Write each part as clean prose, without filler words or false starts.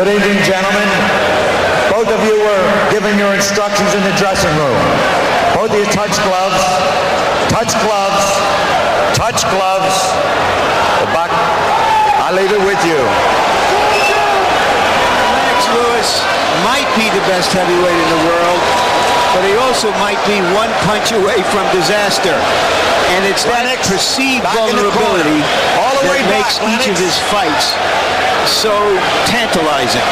Good evening, gentlemen. Both of you were given your instructions in the dressing room. Both of you touch gloves. Touch gloves. Touch gloves. Buck, I'll leave it with you. Lennox might be the best heavyweight in the world, but he also might be one punch away from disaster. And it's that perceived vulnerability that makes each of his fights so tantalizing.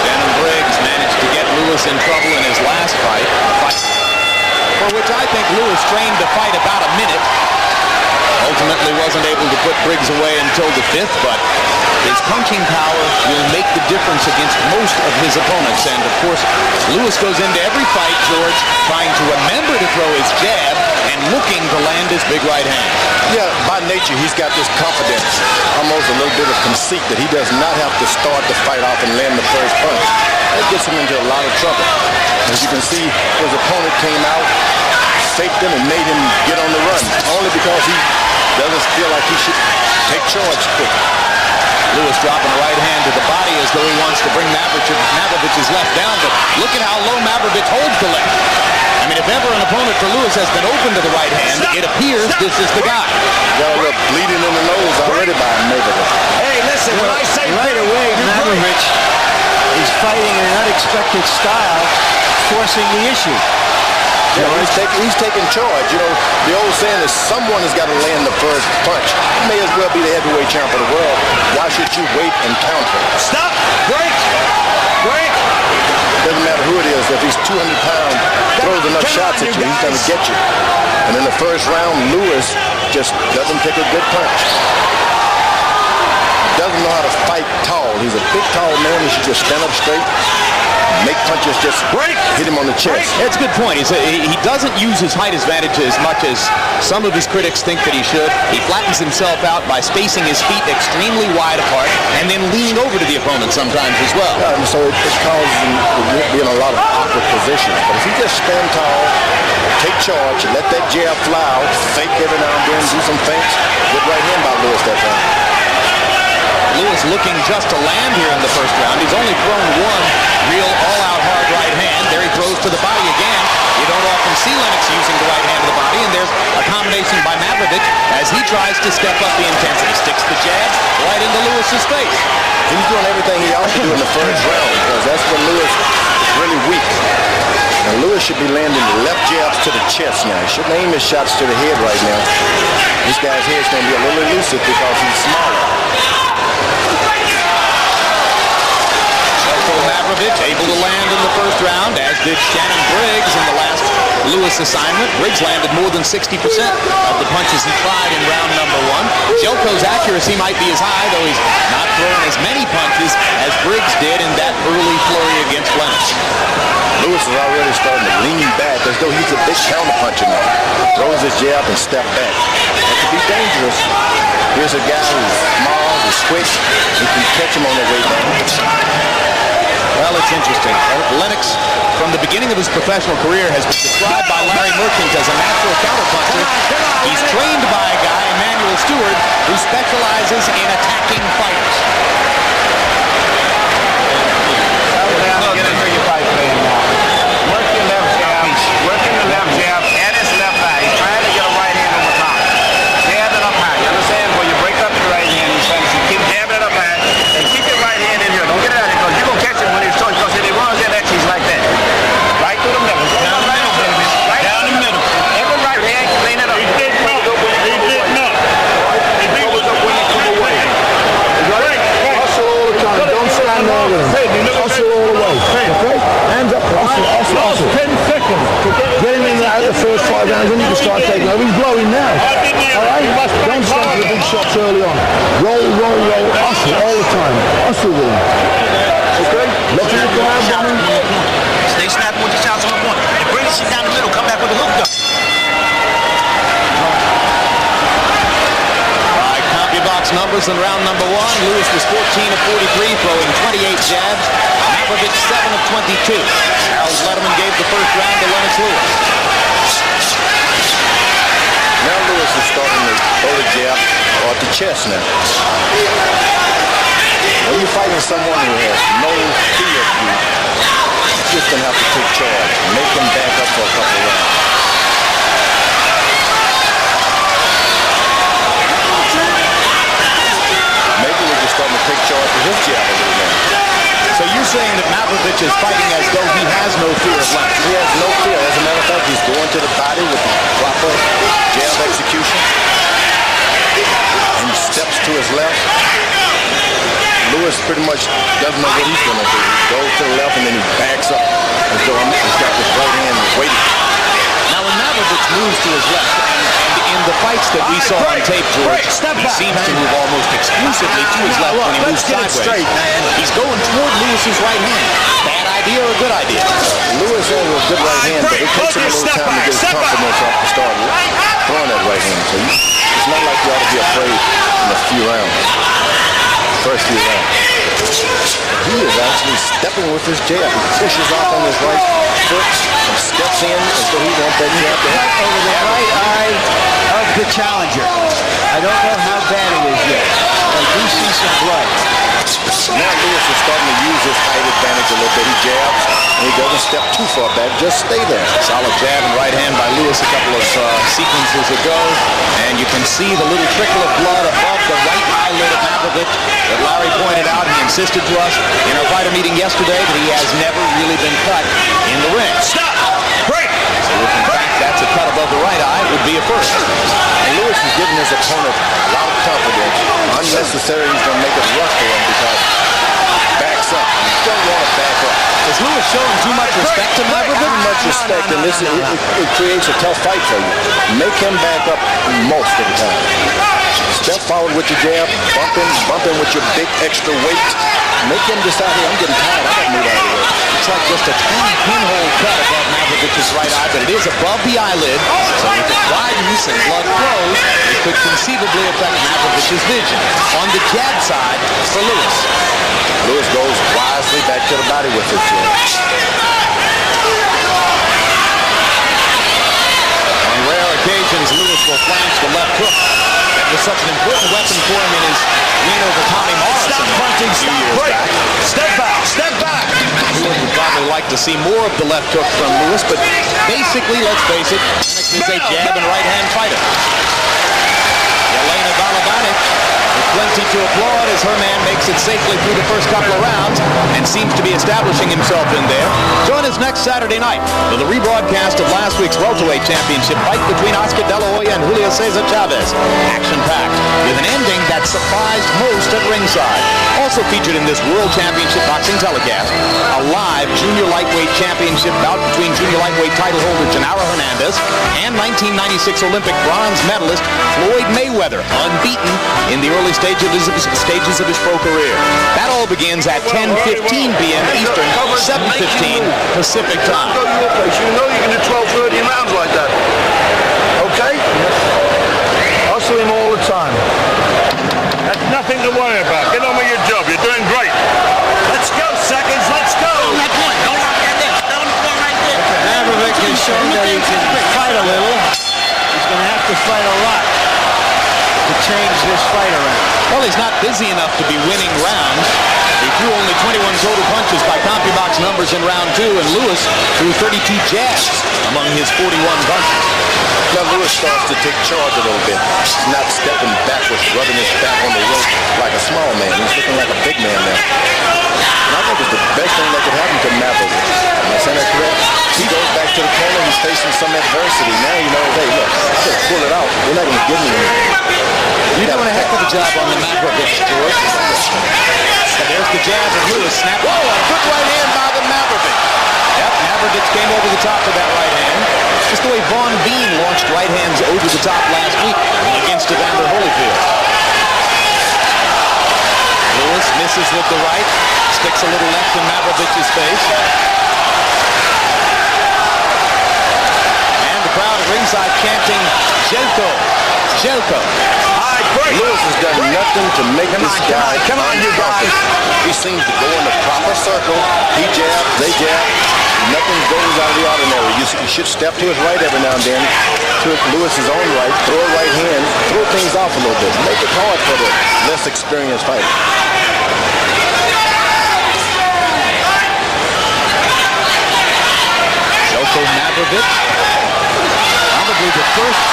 Shannon Briggs managed to get Lewis in trouble in his last fight, for which I think Lewis trained to fight about a minute. Ultimately wasn't able to put Briggs away until the 5th, but his punching power will make the difference against most of his opponents. And of course, Lewis goes into every fight, George, trying to remember to throw his jab and looking to land his big right hand. Yeah, by nature, he's got this confidence, almost a little bit of conceit that he does not have to start the fight off and land the first punch. That gets him into a lot of trouble. As you can see, his opponent came out, faked him, and made him get on the run, only because he doesn't feel like he should take charge quick. Lewis dropping a right hand to the body as though he wants to bring Mavrovich's left down, but look at how low Mavrovich holds the left. I mean, if ever an opponent for Lewis has been open to the right hand, it appears this is the guy. Got a little bleeding in the nose already by Mavrovich. Hey, listen, when I say right away, Mavrovich is fighting in an unexpected style, forcing the issue. Yeah, he's taking charge. You know, the old saying is someone has got to land the first punch. He may as well be the heavyweight champion of the world. Why should you wait and counter? Stop! Break! Break! Doesn't matter who it is. If he's 200 pounds, throws enough shots at you, he's going to get you. And in the first round, Lewis just doesn't take a good punch. Doesn't know how to fight tall. He's a big, tall man. He should just stand up straight. Make punches, just hit him on the chest. That's a good point. He doesn't use his height advantage as much as some of his critics think that he should. He flattens himself out by spacing his feet extremely wide apart and then leaning over to the opponent sometimes as well. Yeah, and so it causes him to be in a lot of awkward positions. But if he just stand tall, take charge, let that jab fly out, fake every now and then, do some feints, get right hand by Lewis that time. Lewis looking just to land here in the first round. He's only thrown one real all-out hard right hand. There he throws to the body again. You don't often see Lennox using the right hand to the body, and there's a combination by Mavrovic as he tries to step up the intensity. Sticks the jab right into Lewis's face. He's doing everything he ought to do in the first round because that's when Lewis is really weak. And Lewis should be landing the left jabs to the chest now. He shouldn't aim his shots to the head right now. This guy's head's going to be a little elusive because he's smaller. Mavrovic able to land in the first round, as did Shannon Briggs in the last Lewis assignment. Briggs landed more than 60% of the punches he tried in round number 1. Zeljko's accuracy might be as high, though he's not throwing as many punches as Briggs did in that early flurry against Lennox. Lewis is already starting to lean back as though he's a big counterpuncher now. Throws his jab and step back. That could be dangerous. Here's a guy who's small, who's quick. You can catch him on the way down. Well, it's interesting. Lennox, from the beginning of his professional career, has been described by Larry Merchant as a natural counterpuncher. He's trained by a guy, Emmanuel Stewart, who specializes in attacking fighters. Get into your fight plan now. Work your left jab. Working the left jab and his left eye. He's trying to get a right hand over top. Jab it up high. You understand? Where you break up your right hand, he's trying to keep jabbing it up high and keep your right hand in here. Don't get it out of here because you're going to catch him when he's throwing. Because if he runs in that, he's like that. Right through the middle. Down the middle, baby. Right down the middle. Every right hand, you clean it up. He didn't know. He didn't know. He goes up when you come away. Hustle all the time. Don't stand there with him. Hustle all the way. Okay? Hands up. Hustle. 10 seconds. Get him in there the first 5 rounds, then you can start taking over. He's blowing now. All right? Don't start with the big shots early on. Roll. Hustle all the time. Hustle with him. Okay? Let him go out, Johnny. Stay snapping with your shots on the point. Bring the shit down the middle. Come back with the hook up. Box numbers in round number 1. Lewis was 14 of 43, throwing 28 jabs. Mavrovic 7 of 22. Harold Letterman gave the first round to Lennox Lewis. chest now. When you're fighting someone who has no fear of you, you're just going to have to take charge. Make him back up for a couple of rounds. Mavrovic is starting to take charge of his jab a little bit. So you're saying that Mavrovic is fighting as though he has no fear of Lennox? He has no fear. As a matter of fact, he's going to the body with the proper jab execution. And he steps to his left. Lewis pretty much doesn't know what he's going to do. He goes to the left and then he backs up as though he's got his right hand waiting. Now when Mavrovic moves to his left, and in the fights that we saw on tape, George, he seems to move almost exclusively to his left when he moves sideways. He's going toward Lewis's right hand. Bad idea or a good idea? Lewis has a good right hand, but it takes him a little time to get his confidence up to start throwing that right hand. So it's not like you ought to be afraid in a few rounds. First few rounds. He is actually stepping with his jab. He pushes off on his right foot and steps in as though he wants that jab to Right over the right eye of the challenger. I don't know how bad it is yet. I do see some blood. Now Lewis is starting to use his height advantage a little bit. He jabs and he doesn't step too far back. Just stay there. Solid jab and right hand by Lewis a couple of sequences ago. And you can see the little trickle of blood above the right eyelid of Mavrovic that Larry pointed out. He insisted to us in our fighter meeting yesterday that he has never really been cut in the ring. Stop! Break! So if in fact that's a cut above the right eye, it would be a first. And Lewis is giving his opponent a lot of confidence. Unnecessary, he's going to make it rough for him because he backs up. You don't want to back up. Is Lewis showing too much respect to Mavrovic? Too much respect, and this it creates a tough fight for you. Make him back up most of the time. Step forward with your jab, bump him with your big extra weight. Make him decide, hey, I'm getting tired, I got to move out of the way. It's like just a tiny pinhole cut above Mavrovic's right eye, but it is above the eyelid. So if it widens and blood flows, it could conceivably affect Mavrovic's vision. On the jab side for Lewis. Lewis goes wisely back to the body with his jab. On rare occasions, Lewis will flange the left hook. That was such an important weapon for him in his win over Tommy Morrison. Stop punching, stop, break! Step back, step back! Lewis would probably like to see more of the left hook from Lewis, but basically, let's face it, Lennox is a jab and right-hand fighter. Jelena Balabanic with plenty to applaud as her man makes it safely through the first couple of rounds and seems to be establishing himself in there. Join us next Saturday night for the rebroadcast of last week's welterweight championship fight between Oscar De La Hoya and Julio Cesar Chavez. Action-packed, with an ending that surprised most at ringside. Also featured in this World Championship boxing telecast, a live junior lightweight championship bout between junior lightweight title holder Genaro Hernandez and 1996 Olympic bronze medalist Floyd Mayweather, unbeaten in the early stages of his pro career. That all begins at 10:15 p.m. Eastern, 7:15 Pacific time. You know you can do 12, 13 rounds like that. Okay? Hustle him all the time. That's nothing to worry about. Get on with your job. You're doing great. Let's go, seconds. Let's go. Mavrovic has shown that he can fight a little. He's going to have to fight a lot to change this fight around. Well, he's not busy enough to be winning rounds. He threw only 21 total punches by CompuBox numbers in round 2, and Lewis threw 32 jabs among his 41 punches. Now Lewis starts to take charge a little bit. He's not stepping backwards, rubbing his back on the rope like a small man. He's looking like a big man now. And I think it's the best thing that could happen to Mavrovic. Am I saying that correct? He goes back to the corner, he's facing some adversity. Now you know, hey, look, just pull it out. We're not going to give him anything. You're doing a heck of a job on the Mavrovic, George. And there's the jab of Lewis. Snap. Whoa, a quick right hand by the Mavrovic. Yep, Mavrovic came over the top of that right hand. Just the way Vaughn Bean launched right hands over the top last week against Evander Holyfield. Lewis misses with the right, sticks a little left in Mavrovic's face. And the crowd at ringside chanting, Zeljko, Zeljko. Lewis has done nothing to make this guy. Come on, you guys. He seems to go in the proper circle. He jabs, they jab. Nothing goes out of the ordinary. You should step to his right every now and then, to Lewis's own right, throw a right hand, throw things off a little bit. Make it hard for the less experienced fighter. Zeljko Mavrovic, probably the first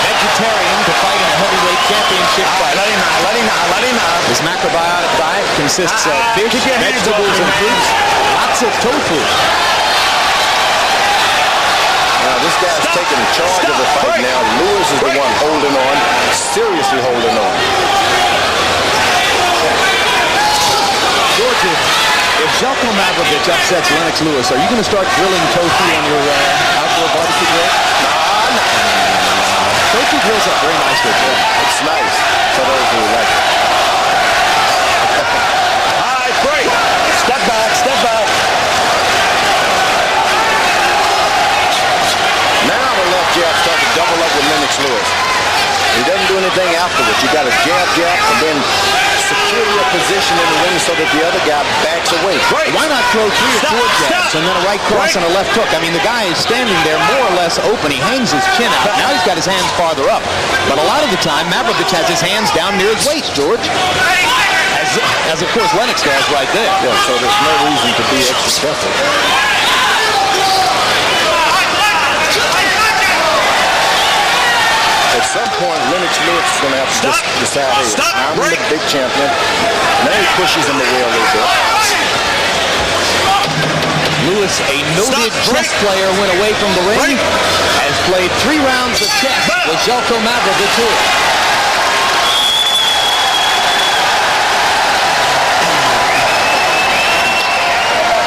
vegetarian to fight in a heavyweight championship fight. Let him out. His macrobiotic diet consists of fish, vegetables, and fruits. Lots of tofu. Now this guy's taking charge of the fight now. Lewis is the one holding on, seriously holding on. George, if Zeljko Mavrovic upsets Lennox Lewis, are you going to start grilling tofu on your outdoor barbecue grill? Tofu grills up very nicely. It's nice for those who like it. All right, break. Step back. Now the left jab starts to double up with Lennox Lewis. He doesn't do anything afterwards. You got a jab, and then secure your position in the ring so that the other guy backs away. Why not throw 3 or 4 jabs and then a right cross and a left hook? I mean, the guy is standing there more or less open. He hangs his chin out. Now he's got his hands farther up. But a lot of the time, Mavrovic has his hands down near his waist, George. As of course, Lennox does right there. Yeah, so there's no reason to be extra careful. At some point, Lennox Lewis is going to have to decide, hey, I'm the big champion. Now he pushes him away a little bit. Lewis, a noted chess player, went away from the ring, has played 3 rounds of chess with Zeljko Mavrovic here.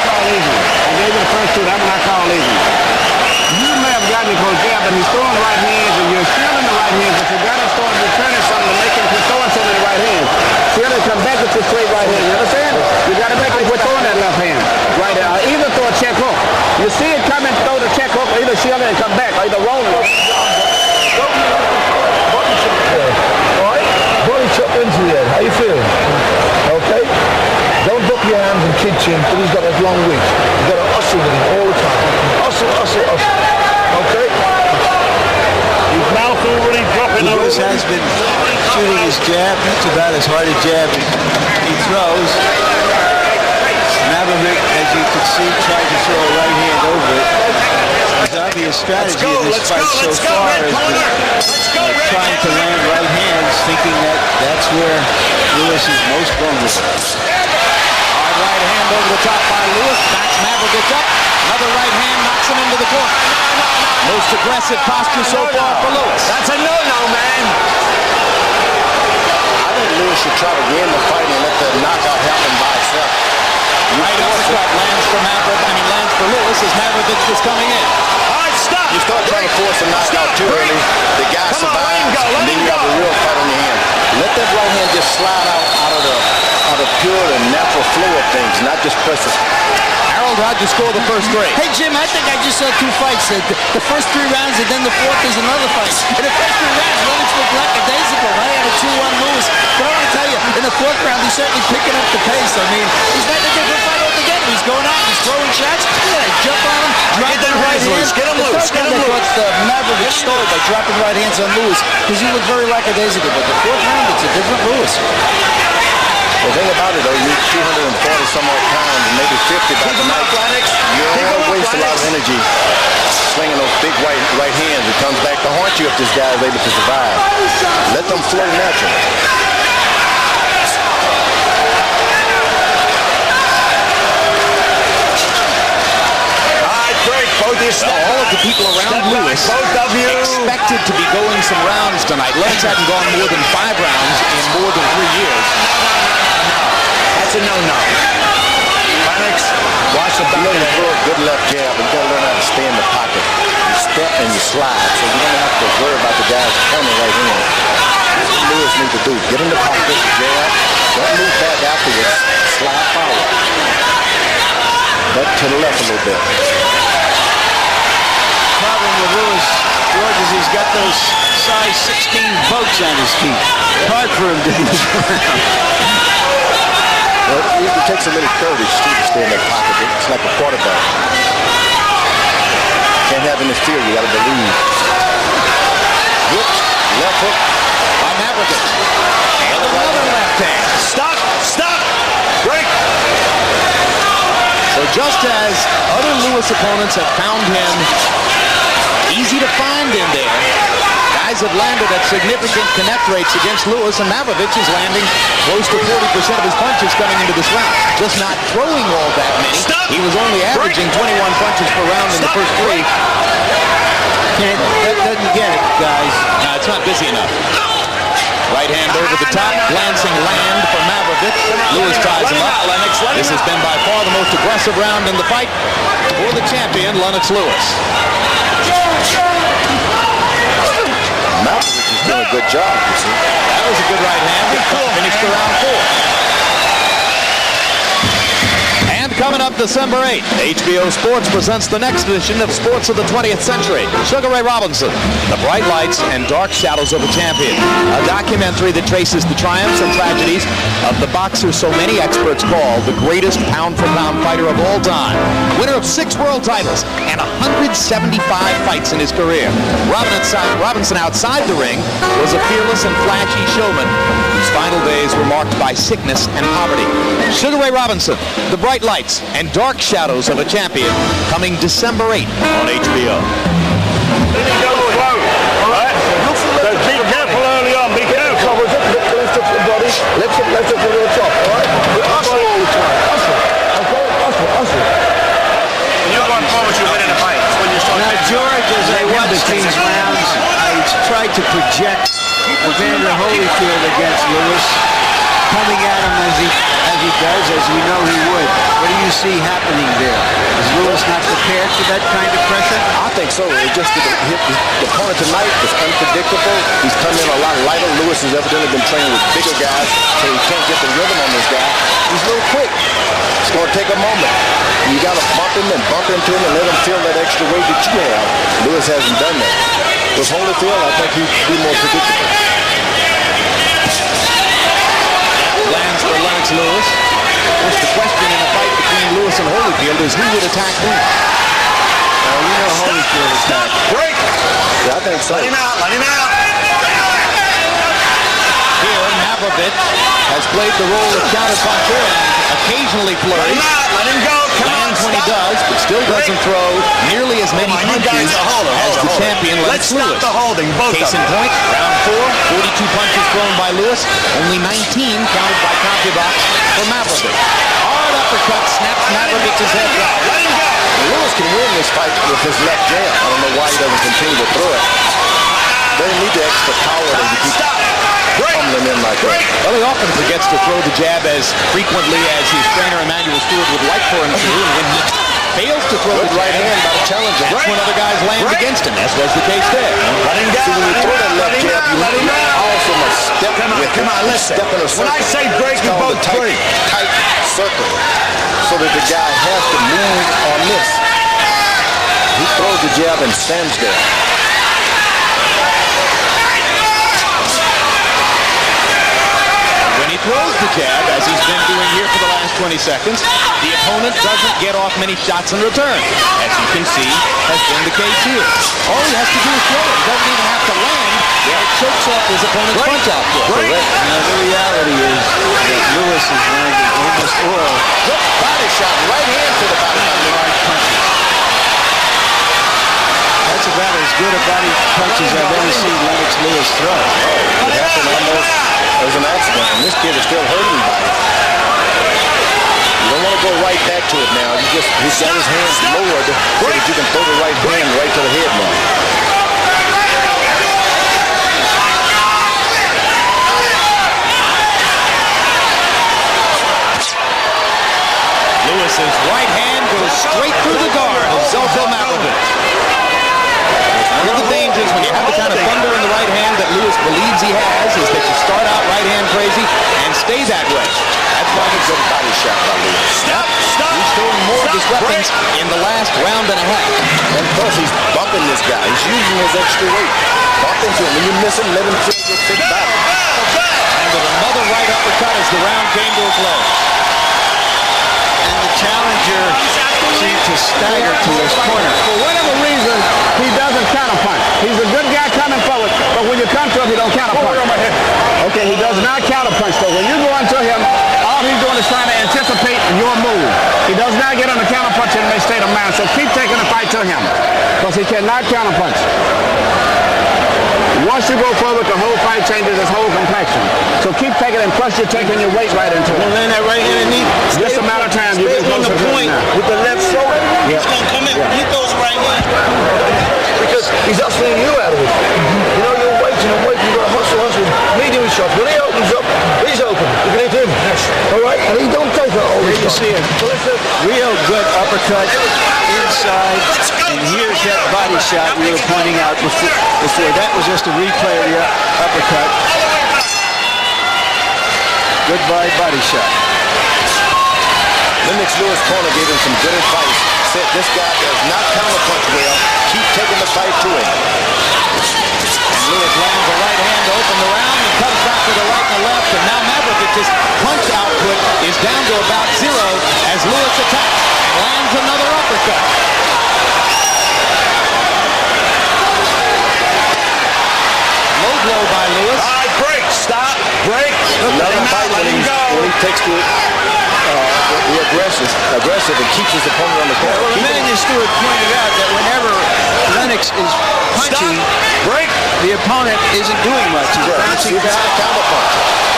I gave you the first 2. That one I call easy. You may have gotten it for a jab, but he's throwing the right hands, and you're still in the right hands, but you got to start returning something to make him quit throwing something in the right hand. Still to come back with your straight right hand. You understand? You got to make him quit throwing that left hand. Right there. Either throw a check hook. You see it coming, throw the check hook, or either shield it and come back, or either roll it. Body chop into the head. How you feeling? Okay? Don't drop your hands and kitchen until he's got a long reach. You've got to hustle with him all the time. Hustle. Okay? His mouth already dropping. Lewis has been shooting his jab. That's about as hard a jab he throws. Mavrovic, as you can see, tried to throw a right hand over it. His obvious strategy in this fight so far has been trying to land right hands, thinking that that's where Lewis is most vulnerable. Hard right hand over the top by Lewis. Backs Mavrovic up. Another right hand knocks him into the corner. Most aggressive posture so far for Lewis. That's a no-no, man. I think Lewis should try to win the fight and let the knockout happen by itself. Right uppercut lands for Lewis as Mavrovic is coming in. All right, stop. You start trying to force a knockout too early, the guy survives, and then you have a real fight on your hand. Let that right hand just slide out of the pure and natural flow of things, not just press it. Harold, how'd you score the first 3? Hey, Jim, I think I just saw 2 fights. The first 3 rounds, and then the 4th is another fight. In the first 3 rounds, Lennox looked lackadaisical. I had a 2-1 Lewis. But I want to tell you, in the 4th round, he's certainly picking up the pace. I mean, he's not a different fight altogether. He's going out, he's throwing shots. Jump on him, drop the right hands. Get him loose. Mavrovic stole by dropping right hands on Lewis because he looked very lackadaisical. But the 4th round, it's a different Lewis. The thing about it, though, you're 240 some odd pounds, maybe 50 by the night. You're going to waste a lot of energy swinging those big right hands. It comes back to haunt you if this guy is able to survive. Let them flow naturally. All of the people around Lewis expected to be going some rounds tonight. Lennox hadn't gone more than 5 rounds in more than 3 years. That's a no-no. Lennox, watch the back. You throw a good left jab, but you got to learn how to stay in the pocket. You step and you slide, so you don't have to worry about the guys coming right in. That's what Lewis needs to do. Get in the pocket, jab, don't move back afterwards, slide forward. Back to the left a little bit. Problem with Lewis, George, is he's got those size 16 boats on his feet. Hard for him to move around. Well, it takes a little courage too to stay in that pocket. It's like a quarterback. Can't have any fear. You got to believe. Hook, left hook by Mavrovic. And another left hand. Stop! Break! So just as other Lewis opponents have found him easy to find in there, guys have landed at significant connect rates against Lewis, and Mavrovic is landing close to 40% of his punches coming into this round. Just not throwing all that many. He was only averaging 21 punches per round in the first three. That doesn't get it, guys. No, it's not busy enough. Right hand over the top, glancing land for Mavrovic. Lewis ties him up. This has been by far the most aggressive round in the fight for the champion, Lennox Lewis. Mavrovic is doing a good job, you see. That was a good right hand. Finished the round 4. And coming up December 8th, HBO Sports presents the next edition of Sports of the 20th Century. Sugar Ray Robinson, The Bright Lights and Dark Shadows of a Champion. A documentary that traces the triumphs and tragedies of the boxer so many experts call the greatest pound-for-pound fighter of all time. Winner of 6 world titles and 175 fights in his career. Robinson outside the ring was a fearless and flashy showman whose final days were marked by sickness and poverty. Sugar Ray Robinson, The Bright Lights and Dark Shadows of a Champion, coming December 8th on HBO. So be careful early on, be careful. Lift up the body, lift up to the top, all right? Hustle all the time, hustle. Okay, hustle. When you're going forward, you're winning the fight. That's when you start. Now, George, as I watched these rounds, I tried to project Evander Holyfield against Lewis, coming at him as he does, as we know he would. What do you see happening there? Is Lewis not prepared for that kind of pressure? I think so. It just the opponent tonight is unpredictable. He's come in a lot lighter. Lewis has evidently been training with bigger guys, so he can't get the rhythm on this guy. He's a little quick. It's going to take a moment. You got to bump him and bump into him and let him feel that extra weight that you have. Lewis hasn't done that. With Holyfield, I think he'd be more predictable. Lands for Lennox Lewis. Of course, the question in a fight between Lewis and Holyfield is who would attack who. Well, you know Holyfield attacked. Break! Yeah, I think so. Let him out. Here, Mavrovic has played the role of counterpuncher and occasionally flurries. Let him go. Come on, Lands when he does, but still doesn't throw nearly as many punches as the champion Lennox Lewis. Let's stop the holding, both Case in point, round 4, 42 punches thrown by Lewis, only 19 counted by CompuBox for Mavrovic. Hard uppercut snaps Mavrovic's head down. Let him go. Lewis can win this fight with his left jab. I don't know why he doesn't continue to throw it. They need the extra power that he keeps pummeling in like that. Well, he often forgets to throw the jab as frequently as his trainer Emmanuel Stewart would like for him to do. And when he fails to throw the right hand by the challenger, that's when other guys land against him, as was the case there. Let him go. See, when you throw that left jab, you also must step with Come on, listen. Step in a circle. When I say break, you both break. Tight circle, so that the guy has to move on this. He throws the jab and stands there. When he throws the jab, as he's been doing here for the last 20 seconds, the opponent doesn't get off many shots in return, as you can see has been the case here. All he has to do is throw it. He doesn't even have to land. It chokes off his opponent's punch out there. Now, the reality is that Lewis is landing almost all Body shot, right hand to the body. large punches. That's about as good a body punches I've ever seen Lennox Lewis throw. It happened almost as an accident, and this kid is still hurting by it. You don't want to go right back to it now. He's got his hands lowered so that you can throw the right hand right to the head now. Lewis's right hand goes straight through the guard of Zeljko Mavrovic. One of the dangers when you have the kind of thunder in the right hand that Lewis believes he has is that you start out right hand crazy and stay that way. That's why he's Good body shot by Lewis. Stop. He's showing more of his weapons in the last round and a half. And plus, he's bumping this guy. He's using his extra weight. Bump into him. When you miss him, let him feel your big battle. And with another right uppercut as the round came to a close. And the challenger seemed to stagger to his corner. For whatever reason, he doesn't counterpunch. He's a good guy coming forward, but when you come to him, he don't counterpunch. Okay, he does not counterpunch. So when you go into him, all he's doing is trying to anticipate your move. He does not get on the counterpunch in a state of mind. So keep taking the fight to him, because he cannot counterpunch. Once you go forward, the whole fight changes its whole complexion. So keep taking it, and plus you're taking your weight right into it. Land that right hand and knee. Just a matter of time. You get closer to point it now. with the left shoulder. He's going to come in. He goes right in. Because he's hustling you out of it. You know, you're waiting and waiting. You've got to hustle. Medium shots. When he opens up, he's open. Look at him. Yes. All right? And he don't take it all the time. You see it. Real good uppercut inside. And here's that body shot we were pointing out before. That was just a replay of the uppercut. Good body shot. Lennox Lewis' corner gave him some good advice. Said this guy does not counterpunch well. Keep taking the fight to him. And Lewis lands a right hand to open the round and comes back to the right and the left. And now Mavrovich's punch output is down to about 0 as Lewis attacks and lands another uppercut. Low blow by Lewis. All right, break. Stop. Break. Another fight when he takes to it. The aggressive and keeps his opponent on the corner. Well, Emmanuel Stewart pointed out that whenever Lennox is punching, the opponent isn't doing much. He's bouncing back.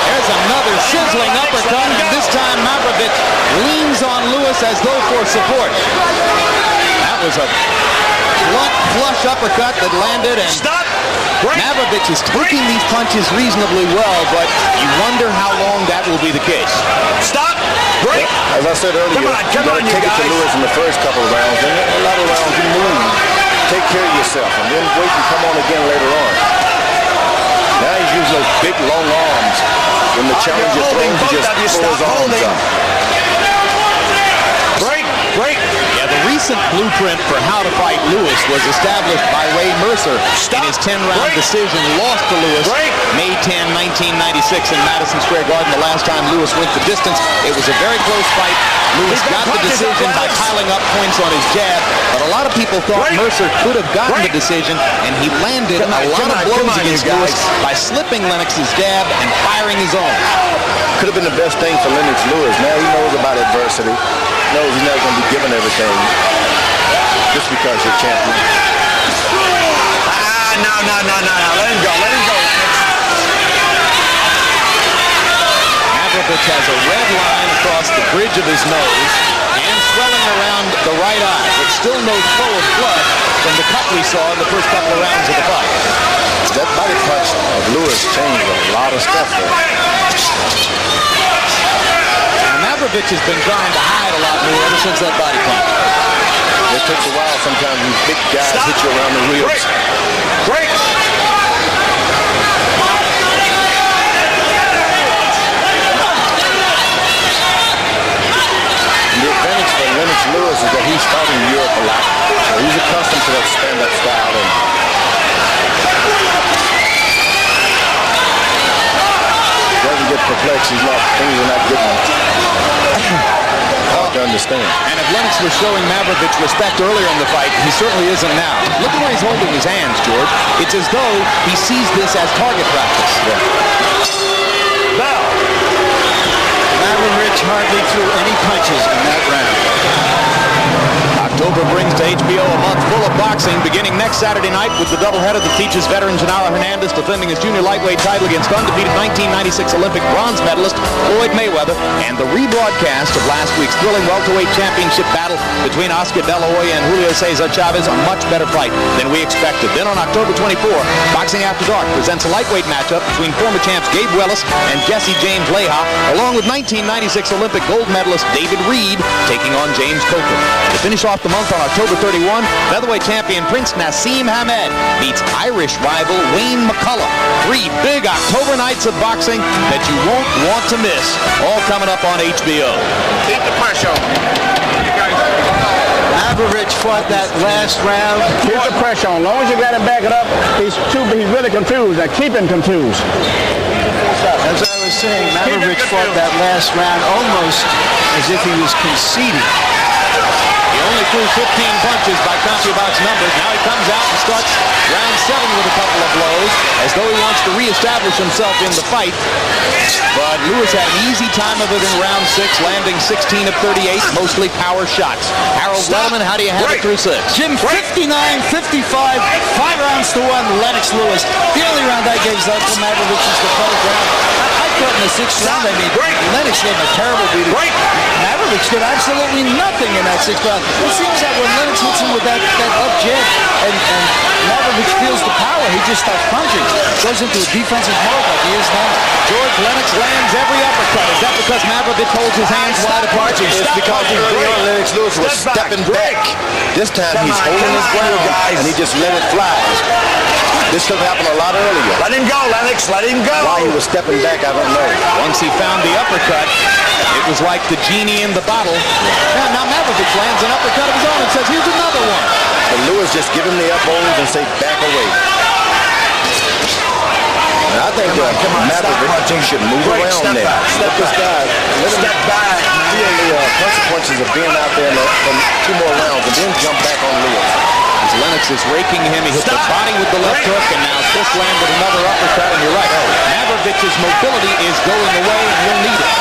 There's another sizzling uppercut, and this time Mavrovic leans on Lewis as though for support. That was a blunt flush uppercut that landed, and Mavrovic is taking these punches reasonably well, but you wonder how long that will be the case. Stop. Break. As I said earlier, you got to take it to Lewis in the first couple of rounds. And a lot of rounds you move. Take care of yourself, and then wait and come on again later on. Now he's using those big, long arms. When the challenger throws, he just pull his arms up. Break. Yeah, the recent blueprint for how to fight Lewis was established by Ray Mercer in his 10-round decision, lost to Lewis May 10, 1996 in Madison Square Garden. The last time Lewis went the distance, it was a very close fight. Lewis got the decision by piling up points on his jab, but a lot of people thought Mercer could have gotten the decision, and he landed a lot of blows against Lewis by slipping Lennox's jab and firing his own. Could have been the best thing for Lennox Lewis. Now he knows about adversity. Knows he's not going to be given everything just because you're champion. No. Let him go. Mavrovic has a red line across the bridge of his nose and swelling around the right eye, but still no flow of blood from the cut we saw in the first couple of rounds of the fight. That body punch of Lewis changed a lot of stuff there. Mavrovic has been trying to hide a lot more ever since that body punch. It takes a while sometimes when big guys hit you around the ribs. Break. The advantage for Lennox Lewis is that he's fought in Europe a lot. So he's accustomed to that stand-up style. And doesn't get perplexed. Things are not good enough. Hard to understand. And if Lennox was showing Mavrovic respect earlier in the fight, he certainly isn't now. Look at where he's holding his hands, George. It's as though he sees this as target practice. Bell. Mavrovic hardly threw any punches in that round. October brings to HBO a month full of boxing, beginning next Saturday night with the doubleheader that features veteran Genaro Hernandez defending his junior lightweight title against undefeated 1996 Olympic bronze medalist Floyd Mayweather, and the rebroadcast of last week's thrilling welterweight championship battle between Oscar De La Hoya and Julio Cesar Chavez, a much better fight than we expected. Then on October 24, Boxing After Dark presents a lightweight matchup between former champs Gabe Wellis and Jesse James Leija, along with 1996 Olympic gold medalist David Reed taking on James Coker. To finish off the month on October 31, featherweight champion Prince Nassim Hamed meets Irish rival Wayne McCullough. 3 big October nights of boxing that you won't want to miss, all coming up on HBO. Keep the pressure on. Mavrovic fought that last round. Keep the pressure on. As long as you got him back it up, he's really confused. Now keep him confused. As I was saying, Mavrovic fought that last round almost as if he was conceding. He only threw 15 punches by CompuBout's numbers. Now he comes out and starts round 7 with a couple of blows, as though he wants to reestablish himself in the fight. But Lewis had an easy time of it in round 6, landing 16 of 38, mostly power shots. Harold Letterman, how do you have it through 6? Jim, 59-55, 5 rounds to 1, Lennox Lewis. The only round I gave Zeljko Mavrovich is the first round. I thought in the 6th round, I mean, Lennox gave him a terrible beating. Mavrovich did absolutely nothing in that 6th round. It seems that when Lennox hits him with that up jab and Mavrovich feels the power, he just starts punching. Goes into a defensive mode like he is now. George Lennox lands every uppercut. Is that because Mavrovich holds his hands wide apart? It's because early on Lennox Lewis was stepping back. This time he's holding his ground and he just let it fly. This could happen a lot earlier. Let him go, Lennox. Let him go. Why he was stepping back, I don't know. Once he found the uppercut, it was like the genie in the bottle. Now Mavrovich lands an uppercut of his own and says, here's another one. But Lewis just give him the up overs and say, back away. And I think Mavrovich should move around there. Let this guy, let him feel the consequences of being out there for 2 more rounds and then jump back on Lewis. As Lennox is raking him, he hit the body with the left hook, and now Swift landed another uppercut, and you're right. Mavrovich's mobility is going away, and he'll need it.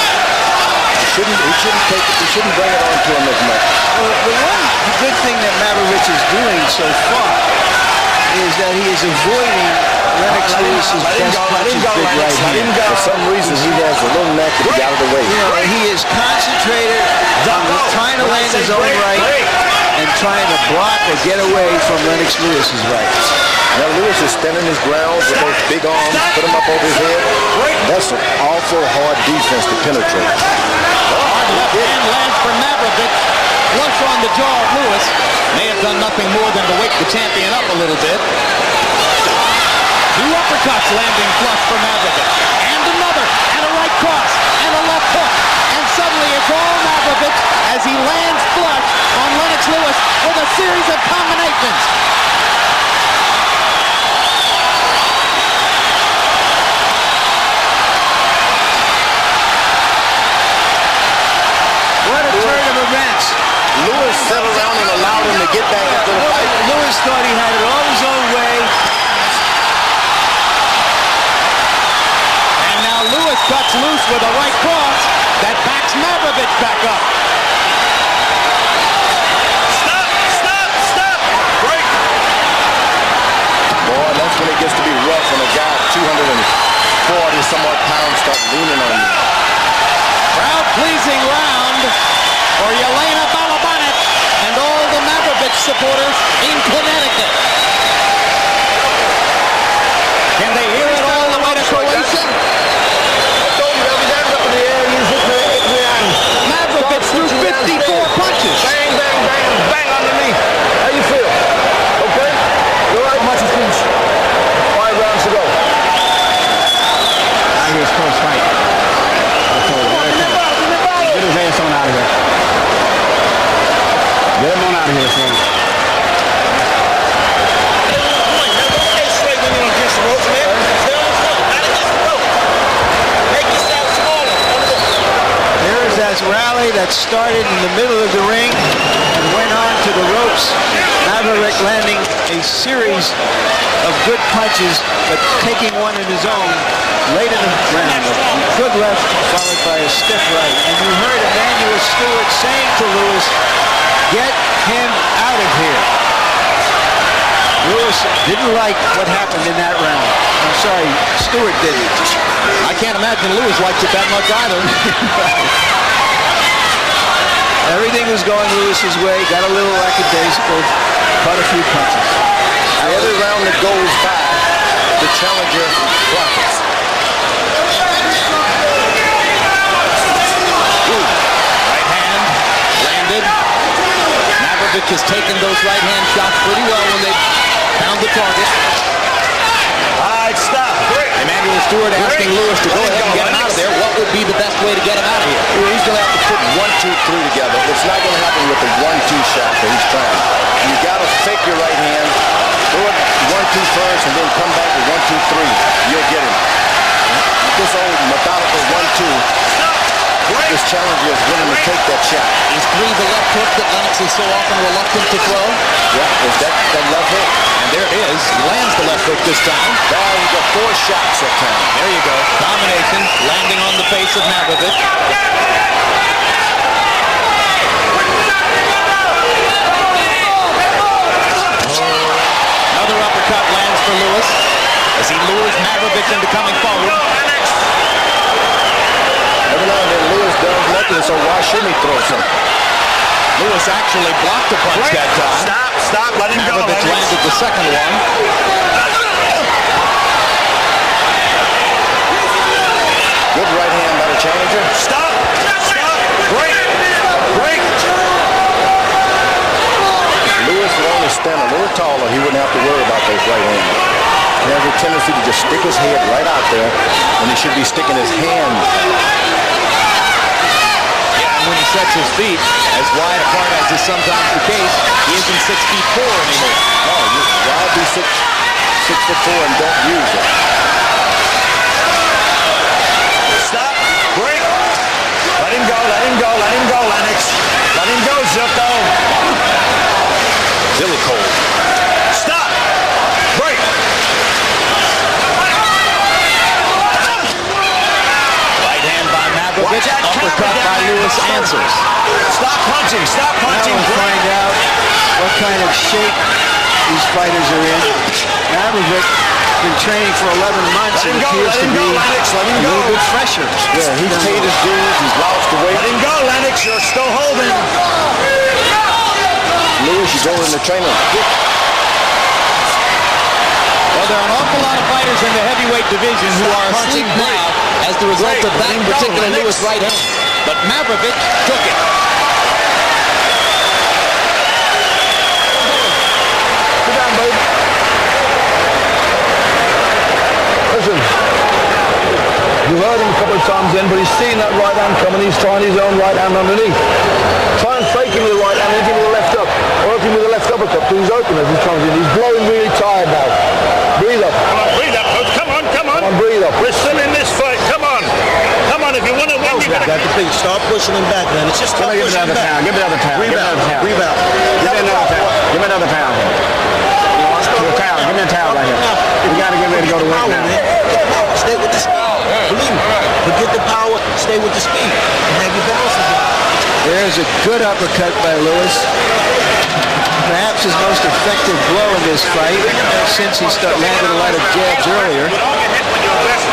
He shouldn't bring it on to him as much. Well, the one good thing that Mavrovich is doing so far is that he is avoiding Lennox Lewis's best punches, big right hand. For some reason, he has a little knack to get out of the way. You know, he is concentrated on trying to land his own right and trying to block or get away from Lennox Lewis's right. Now Lewis is standing his ground with those big arms, put him up over his head. That's an awful hard defense to penetrate. Hard left hand lands for Mavrovich. Flush on the jaw of Lewis. May have done nothing more than to wake the champion up a little bit. 2 uppercuts landing flush for Mavrovich. And another, and a right cross, and a left hook. And suddenly it's all Mavrovich as he lands flush on Lennox Lewis with a series of combinations. What a turn of events. Lewis sat around and allowed him to get back into the fight. Lewis thought he had it all his own way. And now Lewis cuts loose with a right cross that backs Mavrovich back up. Stop. Break. Boy, that's when it gets to be rough when a guy 240 some odd pounds starts leaning on you. Crowd-pleasing round for Yelena Balabanec and all the Mavrovich supporters in Connecticut. Can they hear it all the way to Croatia? Mavrovich threw 54 punches. Bang, bang, bang, bang underneath. How you feel? Okay? You're right, much as finished. 5 rounds to go. I hear it's close fight. Get his ass on out of here. Get him on out of here, son. There is that rally that started in the middle of the ring and went on to the ropes. Mavrovic landing a series of good punches, but taking one in his own late in the round. A good left followed by a stiff right. And you heard Emanuel Stewart saying to Lewis, get him out of here. Lewis didn't like what happened in that round. I'm sorry, Stewart didn't. I can't imagine Lewis liked it that much either. Everything was going Lewis's way, got a little lackadaisical, caught a few punches. Every round that goes by, the challenger profits. Right hand landed. Mavrovic has taken those right hand shots pretty well when they found the target. All right, stop. Break. Emanuel Stewart asking Lewis to go ahead and get him out of there. What would be the best way to get him out of here? Well, he's going to have to put 1, 2, 3 together. It's not going to happen with the 1-2 shot that he's trying. You got to fake your right hand, throw it 1-2 first, and then come back with 1, 2, 3. You'll get him. This old methodical 1-2 is challenger is willing to take that shot. He's threw the left hook that Lennox is so often reluctant to throw. Yeah, is that left hook? And there it is. He lands the left hook this time. Now you got 4 shots that time. There you go. Domination, landing on the face of Mavrovic. Another uppercut lands for Lewis as he lures Mavrovic into coming forward. Every now and then Lewis does nothing, so why shouldn't he throw something? Lewis actually blocked the punch that time. Stop, let him go. Mavrovic landed the second one. Good right hand by the challenger. Stop, break. Lewis would only stand a little taller, he wouldn't have to worry about those right hands. He has a tendency to just stick his head right out there when he should be sticking his hand. Yeah, and when he sets his feet as wide apart as is sometimes the case, he isn't 6'4" anymore. No, why be 6'4" and don't use it? Stop, break. Let him go, Lennox. Let him go, Zeljko. Zeljko. Stop, break. Right hand by Mavrovic, uppercut by Lewis answers. Stop punching. Now we'll find out what kind of shape these fighters are in. Mavrovic has been training for 11 months and appears to be a little bit fresher. Yeah, he's paid his dues, he's lost the weight. Let him go, Lennox, you're still holding. Lewis, you go in the training. Well, there are an awful lot of fighters in the heavyweight division who are asleep now as the result of that particular Lewis right hand. But Mavrovic took it. Sit down, baby. Listen, you heard him a couple of times then, but he's seen that right hand coming. He's trying his own right hand underneath. Try and fake him with the right hand and hit him with the left up. Or hit him with the left uppercut to his opener as he comes in. He's blowing really tired now. Breathe up. Breathe up, coach. Come on. Come on, breathe up. We're still in this fight. Come on, if you want to win, you got to thing. Start pushing him back, man. It's just stop Give me pushing him another back. pound. Give me another pound. Rebound. Give me another pound. Give me another pound. Give me a towel. Give me a towel right here. You got to get ready to go to work now. Stay with the speed. Believe me. Forget the power. Stay with the speed. And have your balance again. There's a good uppercut by Lewis. Perhaps his most effective blow in this fight since he landed a lot of jabs earlier. We all get hit when you're aggressive.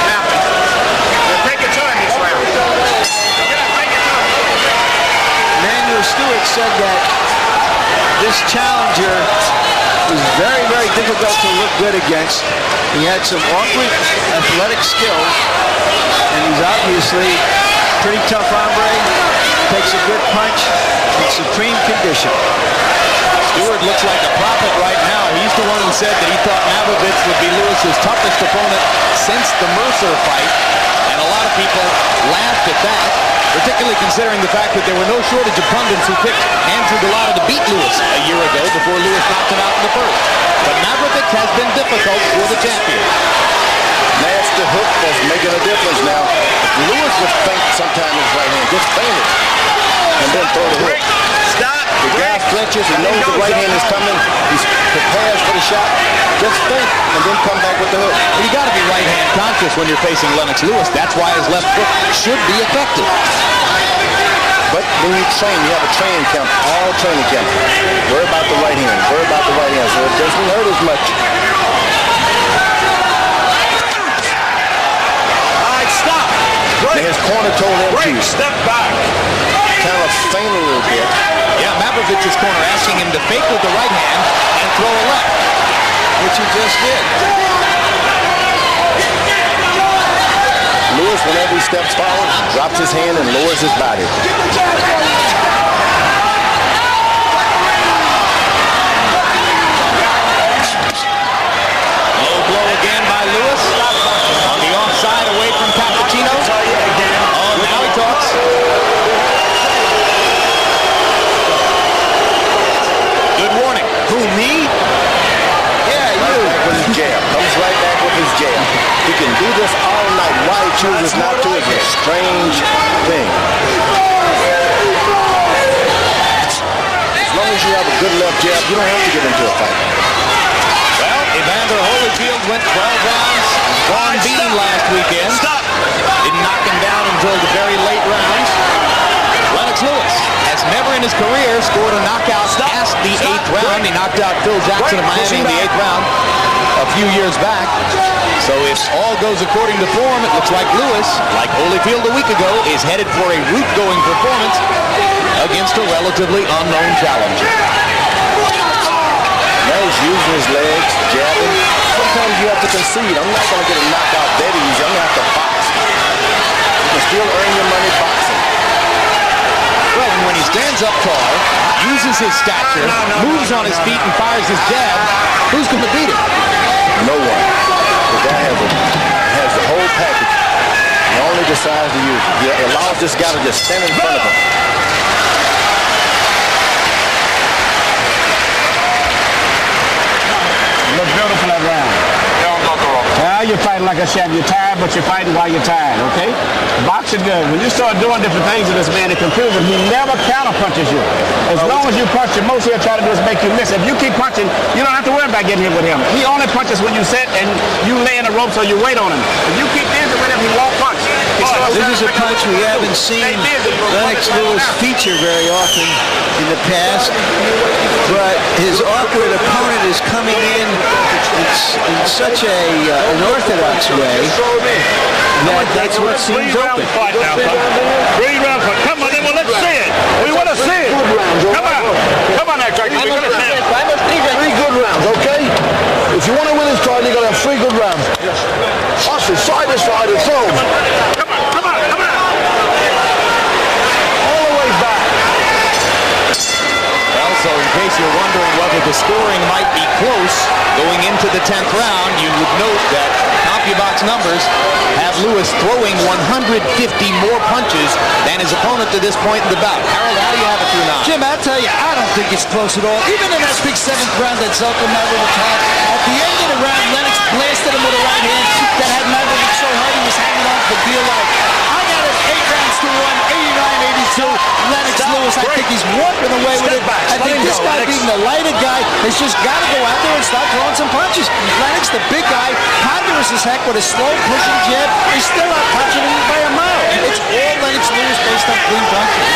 Now, we'll take a turn this round. Take a turn. Manuel Stewart said that this challenger was very, very difficult to look good against. He had some awkward athletic skills, and he's obviously pretty tough hombre, takes a good punch, in supreme condition. Stewart looks like a prophet right now. He's the one who said that he thought Mavrovic would be Lewis's toughest opponent since the Mercer fight. And a lot of people laughed at that, particularly considering the fact that there were no shortage of pundits who picked Andrew Golota to beat Lewis a year ago before Lewis knocked him out in the first. But Mavrovic has been difficult for the champion. Nasty hook that's making a difference now. Lewis would feint sometime his right hand, just feint it, and then throw the hook. Stop, The guy flinches, he knows the right hand is coming, he prepares for the shot, just feint, and then come back with the hook. Well, you got to be right hand conscious when you're facing Lennox Lewis. That's why his left foot should be effective. But when you train, you have a training camp, all training camp. Worry about the right hand, so it doesn't hurt as much. All right, stop. Now his corner told him Break, to step back. kind of feint a little bit. Yeah, Mavrovic's corner asking him to fake with the right hand and throw a left, which he just did. Lewis, whenever he steps forward, drops his hand and lowers his body. Low blow again by Lewis. On the offside, away from Cappuccino. Oh, now he talks. Good warning. Who, me? Yeah, you. With his jab. Comes right back with his jab. He can do this all night. Why he chooses not to is a strange thing. good left jab, you don't have to get into a fight. Well, Evander Holyfield went 12 rounds on beating last weekend. Stop. Didn't knock him down until the very late rounds. Lennox Lewis has never in his career scored a knockout past the 8th round. He knocked out Phil Jackson of Miami in the 8th round a few years back. So if all goes according to form, it looks like Lewis, like Holyfield a week ago, is headed for a route-going performance against a relatively unknown challenger. Now he's using his legs, jabbing. Sometimes you have to concede. I'm not going to get a knockout that easy. I'm going to have to box. You can still earn your money boxing. Well, and when he stands up tall, uses his stature, moves on his feet and fires his jab, who's going to beat him? No one. The guy has the whole package. He only decides to use it. He allows this guy to just stand in front of him. Look beautiful that round. Well, you're fighting like a champion. You're tired, but you're fighting while you're tired, okay? Boxing good. When you start doing different things to this man, it confuses him. He never counter punches you. As long as you punch him, most he'll try to do is make you miss. If you keep punching, you don't have to worry about getting hit with him. He only punches when you sit and you lay in the rope so you wait on him. If you keep dancing with him, he won't punch. This is a punch we haven't seen Lennox Lewis feature very often in the past, but his awkward opponent is coming in such an orthodox way that that's what seems open. 3-round fight. Come on, then, well, let's see it. We want to see it. Come on. Come on, now, Chuck. We're going to see it. 3 good rounds, okay? If you want to win this fight, you got to have 3 good rounds. Hustle, side to side, and throw. Come on, come on, come on. All the way back. Well, so in case you're wondering whether the scoring might be close going into the 10th round, you would note that CompuBox numbers have Lewis throwing 150 more punches than his opponent to this point in the bout. Harold, how do you have it through now? Jim, I'll tell you, I don't think it's close at all. Even in that big 7th round that Zeljko Mavrovic had, at the end of the round, Lennox blasted him with a right hand that had Mavrovic so hard he was hanging on for dear life. I got it 8 rounds to 1, 89-82. Lennox Lewis, I think he's walking away with it. I think this guy being the lighter guy has just got to go out there and start throwing some punches. Lennox, the big guy, ponderous as heck with a slow pushing jab, he's still out punching him by a mile. It's all Lennox Lewis based on clean punching.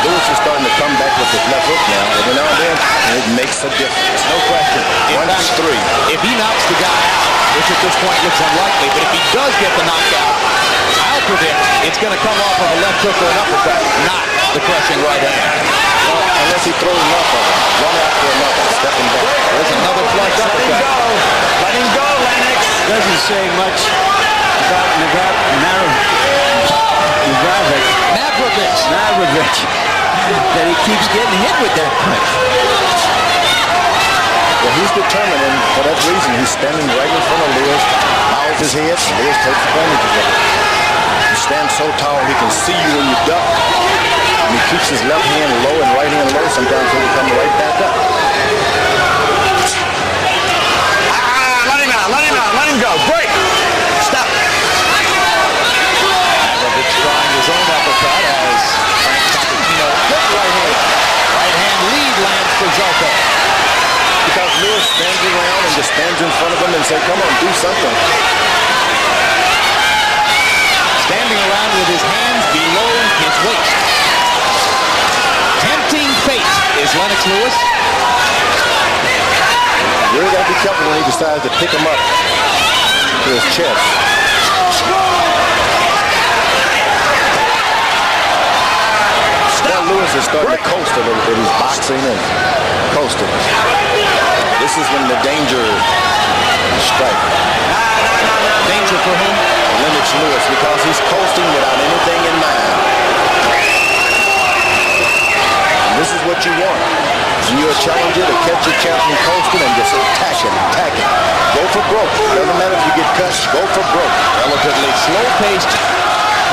Lewis is starting to come back with his left hook now. Every now and then, it makes a difference. No question. In 1 fact, to 3. if he knocks the guy out, which at this point looks unlikely, but if he does get the knockout, I'll predict it's going to come off of a left hook or an uppercut, not the crushing right hand. Unless he throws enough of them, one after another, stepping back. There's another flush uppercut. Let him go, Lennox. Doesn't say much about Mavrovic that he keeps getting hit with that punch. Well, he's determined, and for that reason, he's standing right in front of Lewis, bows his head, and Lewis takes advantage of it. He stands so tall he can see you when you duck, and he keeps his left hand low and right hand low. Sometimes he'll come right back up. Let him out, let him out, let him go. Break. Stop. Mavrovic trying his own uppercut as good right hand lead lands for Zeljko. Because Lewis stands around and just stands in front of him and say, come on, do something. Standing around with his hands below his waist. Tempting fate is Lennox Lewis. You really got to be careful when he decides to pick him up to his chest. Now Lewis is starting to coast a little bit. He's boxing and coasting. This is when the danger strikes. Danger for whom? Lennox Lewis, because he's coasting without anything in mind. And this is what you want. When you're a challenger, to catch your champion coasting and just attack him. Go for broke. Doesn't matter if you get cut, go for broke. Relatively slow-paced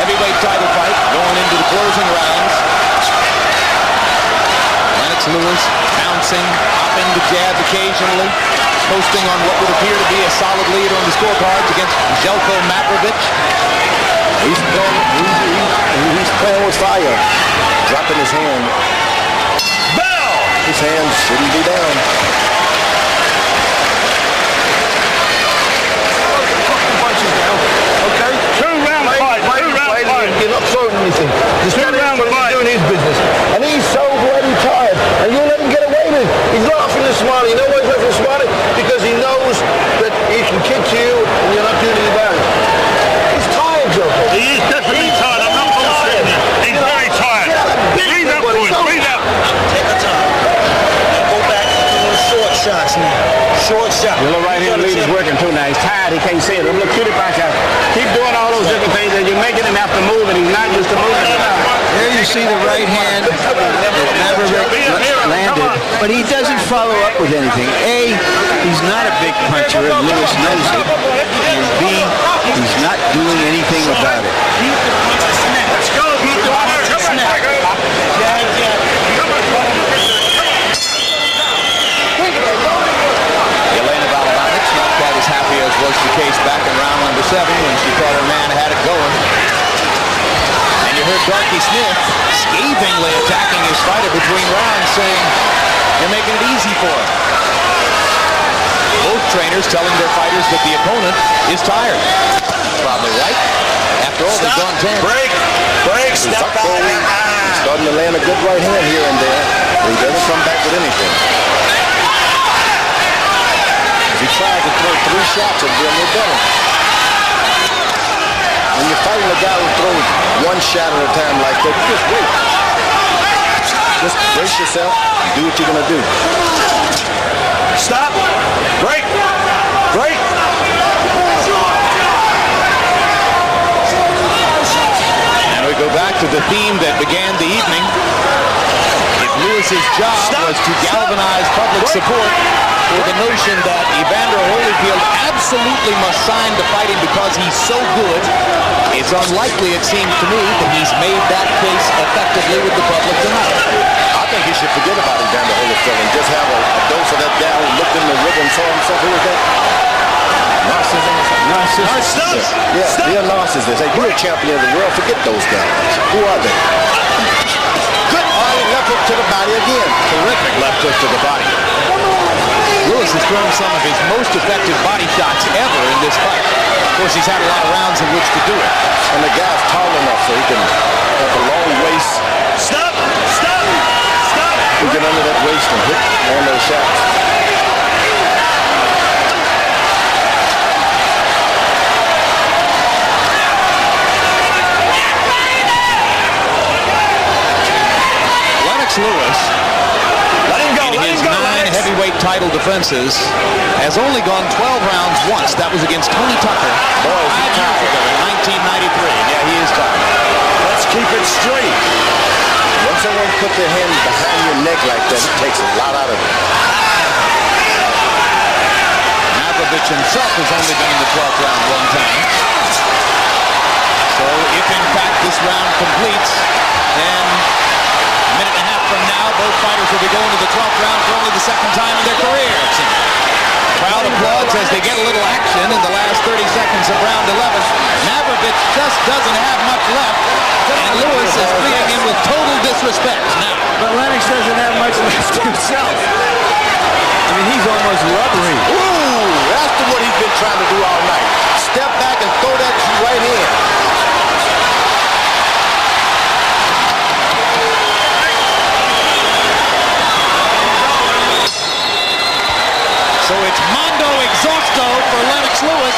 heavyweight title fight going into the closing rounds. Lennox Lewis bouncing, hopping the jab occasionally, posting on what would appear to be a solid lead on the scorecards against Zeljko Mavrovic. He's playing with fire, dropping his hand. Bell. He's Lewis' hands shouldn't be down. Punches now, okay? 2-round fight. 2-round fight. You're not throwing anything. Just Two-round fight. doing his business. And he's so bloody tired. And you'll let him get away with it. He's laughing and smiling. You know why he's laughing and smiling? Because he knows that he can kick you and you're not doing anything about it. He's tired, Joe. He is definitely tired. I'm not bullshitting you. He's very tired. Breathe up, boys. Breathe up. Take your time. Go back to the short shots now. Short shot. Your little right hand lead is working too now. He's tired. He can't see it. Look, cutie pie shot. Keep doing all those different things, and you're making him have to move, and he's not used to moving. There you see the right hand that Mavrovic landed, but he doesn't follow up with anything. A, he's not a big puncher, and Lewis knows it. And B, he's not doing anything about it. Let's go. Come on. Yelena Mavrovic not quite as happy as was the case back in round number 7 when she thought her man had it going. And you heard Darky Smith scathingly attacking his fighter between rounds, saying, "You're making it easy for him." Both trainers telling their fighters that the opponent is tired. Probably right. After all, they've gone 10. Break, step back. He's starting to land a good right hand here and there. He doesn't come back with anything. If he tried to throw 3 shots, it'd be a little better. When you're fighting a guy who throws 1 shot at a time like that, just wait. Just brace yourself and do what you're going to do. Stop. Break. And we go back to the theme that began the evening. If Lewis's job was to galvanize public support for the notion that Evander Holyfield absolutely must sign to fight him because he's so good, it's unlikely, it seems to me, that he's made that case effectively with the public tonight. I think he should forget about Evander Holyfield and just have a dose of that guy who looked in the river and saw himself. Who was that? Narcissist. Yeah, they're narcissists. Hey, you're a champion of the world. Forget those guys. Who are they? Good left hook to the body again. Terrific left hook to the body. Lewis has thrown some of his most effective body shots ever in this fight. Of course, he's had a lot of rounds in which to do it. And the guy's tall enough so he can have a long waist. Stop. He get under that waist and hit one of those shots. Lennox Lewis, in his 9 heavyweight title defenses, has only gone 12 rounds once. That was against Tony Tucker 5 years ago in 1993. Yeah, he is tired. Let's keep it straight. When someone puts their hand behind your neck like that, it takes a lot out of it. Mavrovic himself has only been in the 12th round 1 time. So if in fact this round completes, then a minute and a half from now, both fighters will be going to the 12th round for only the 2nd time in their careers. Crowd applauds as they get a little action in the last 30 seconds of round 11. Mavrovic just doesn't have much left, and Lewis is treating him with total disrespect now. But Lennox doesn't have much left himself. I mean, he's almost rubbery. Ooh, that's what he's been trying to do all night. Step back and throw that right in. So it's Mondo Exhausto for Lennox Lewis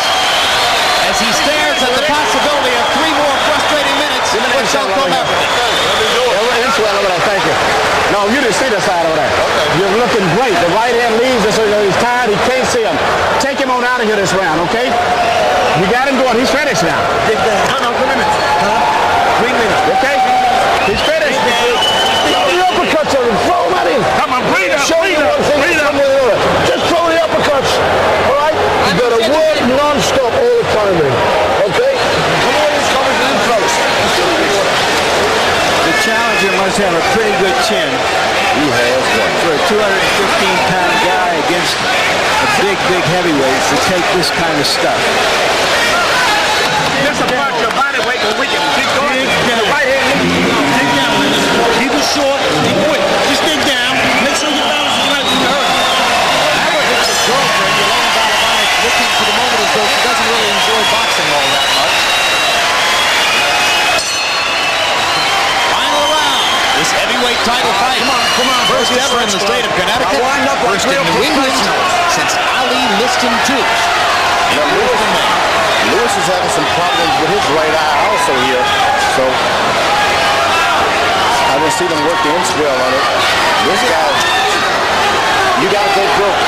as he stares at the possibility of 3 more frustrating minutes with Zeljko Mavrovic. Thank you. No, you didn't see the side over there. You're looking great. The right hand leads us, so he's tired. He can't see him. Take him on out of here this round, okay? You got him going. He's finished now. No, 3 minutes. 3 minutes, okay? He's finished. Throw the uppercuts on him. Throw him at him. Come on, breathe up. Show you one thing. Just throw the uppercuts. All right? You got to work non-stop all the time, man. Okay? Come on, he's coming in close. The challenger must have a pretty good chin. He has one. For a 215-pound guy against a big heavyweight to take this kind of stuff. Just about your body weight, but we can keep going. Right hand, dig down, Lennox. Keep it short, be quick. Just dig down. Make sure your first ever in the state of Connecticut, first in New England since Ali Liston II. Now, Lewis is having some problems with his right eye also here, so I didn't see them work the Uncasville on it. This guy, you got to go broke.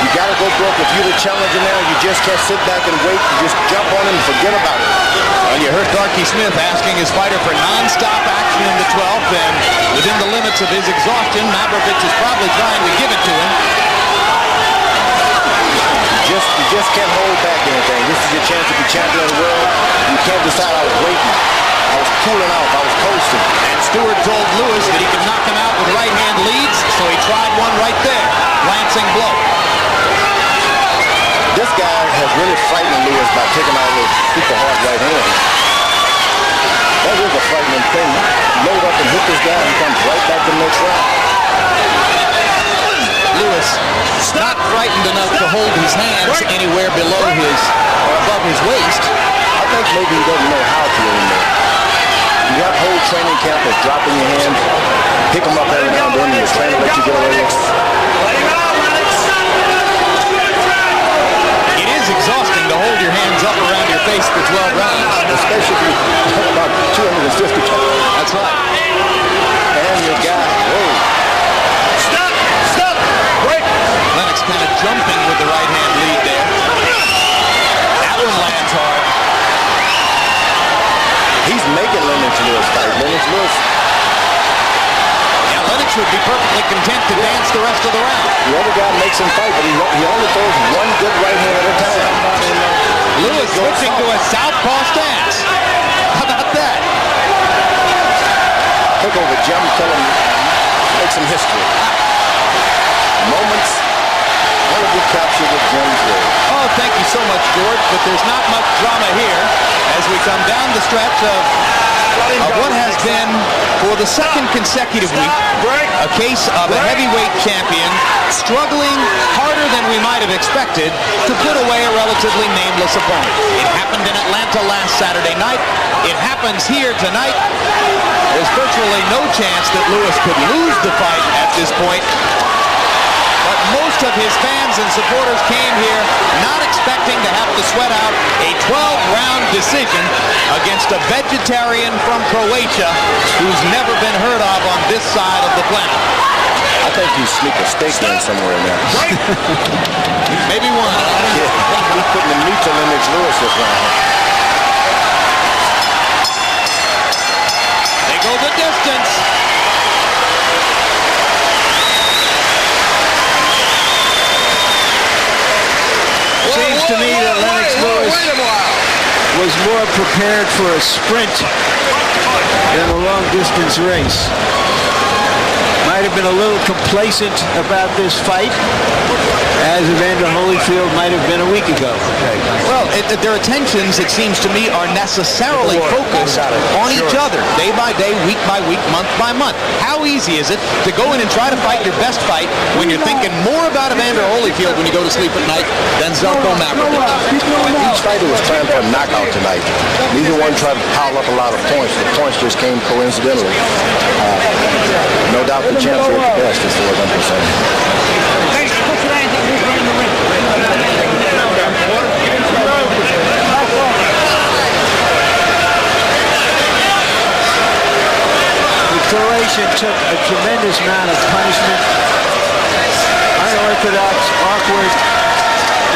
You got to go broke. If you're the challenger now, you just can't sit back and wait. You just jump on him and forget about it. And you heard Darky Smith asking his fighter for non-stop action in the 12th, and within the limits of his exhaustion, Mavrovic is probably trying to give it to him. You just can't hold back anything. This is your chance to be champion of the world. You can't decide. I was waiting. I was cooling off. I was coasting. And Stewart told Lewis that he could knock him out with right-hand leads, so he tried one right there. Lancing blow. This guy has really frightened Lewis by taking out those super hard right hand. That is a frightening thing. Load up and hit this guy and comes right back to the next round. Lewis not frightened enough to hold his hands anywhere below his or above his waist. I think maybe he doesn't know how to anymore. You have whole training camp of dropping your hands, pick them up every now and then, and the trainer lets you get away. It is exhausting to hold your hands up around your face for 12 rounds. Especially if you about 250 pounds. That's right. And your guy, whoa. Stop! Break! Lennox kind of jumping with the right-hand lead there. That one lands hard. He's making Lennox Lewis fight. Lennox would be perfectly content to dance the rest of the round. The other guy makes him fight, but he only throws one good right hand at a time. Lewis switching to a southpaw stance. How about that? Took over Jim, tell him, make some history. Moments want to be captured with Jim's word. Oh, thank you so much, George, but there's not much drama here as we come down the stretch of what has been, for the second consecutive week, a case of a heavyweight champion struggling harder than we might have expected to put away a relatively nameless opponent. It happened in Atlanta last Saturday night. It happens here tonight. There's virtually no chance that Lewis could lose the fight at this point. But most of his fans and supporters came here not expecting to have to sweat out a 12-round decision against a vegetarian from Croatia who's never been heard of on this side of the planet. I think you sneak a steak in somewhere in there. Maybe one. Yeah, he's putting the meat to Lennox Lewis this round. They go the distance. Seems to me that Lennox Lewis was more prepared for a sprint than a long-distance race. Might have been a little complacent about this fight, as Evander Holyfield might have been a week ago. Well, their attentions, it seems to me, are necessarily focused on each other, day by day, week by week, month by month. How easy is it to go in and try to fight your best fight when you're thinking more about Evander Holyfield when you go to sleep at night than Zeljko Mavrovic? Each fighter was trying for a knockout tonight. Neither one tried to pile up a lot of points. The points just came coincidentally. No doubt the champs are the best as far as I'm concerned. The Croatian took a tremendous amount of punishment. Unorthodox, awkward,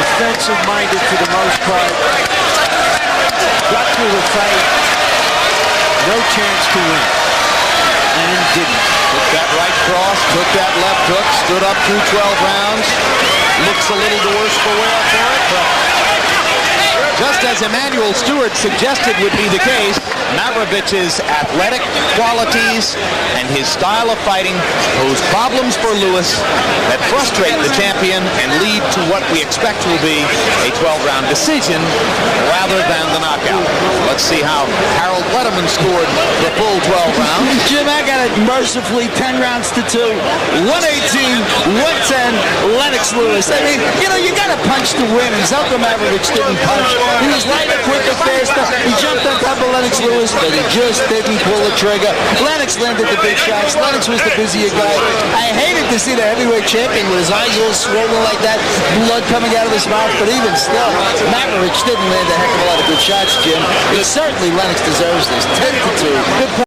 defensive-minded for the most part. Got through the fight. No chance to win. And didn't. Took that right cross, took that left hook, stood up through 12 rounds. Looks a little the worse for wear for it, but just as Emanuel Stewart suggested would be the case, Mavrovic's athletic qualities and his style of fighting pose problems for Lewis that frustrate the champion and lead to what we expect will be a 12-round decision rather than the knockout. Let's see how Harold Letterman scored the full 12 rounds. Jim, I got it mercifully 10 rounds to 2. 118, 110, Lennox Lewis. I mean, you got to punch to win, and Zeljko Mavrovic didn't punch. He was lighter, quicker, faster. He jumped on top of Lennox Lewis. Lewis, but he just didn't pull the trigger. Lennox landed the big shots. Lennox was the busier guy. I hated to see the heavyweight champion with his eyes all swollen like that, blood coming out of his mouth, but even still, Mavrovic didn't land a heck of a lot of good shots, Jim. But certainly Lennox deserves this. 10-2. Good point.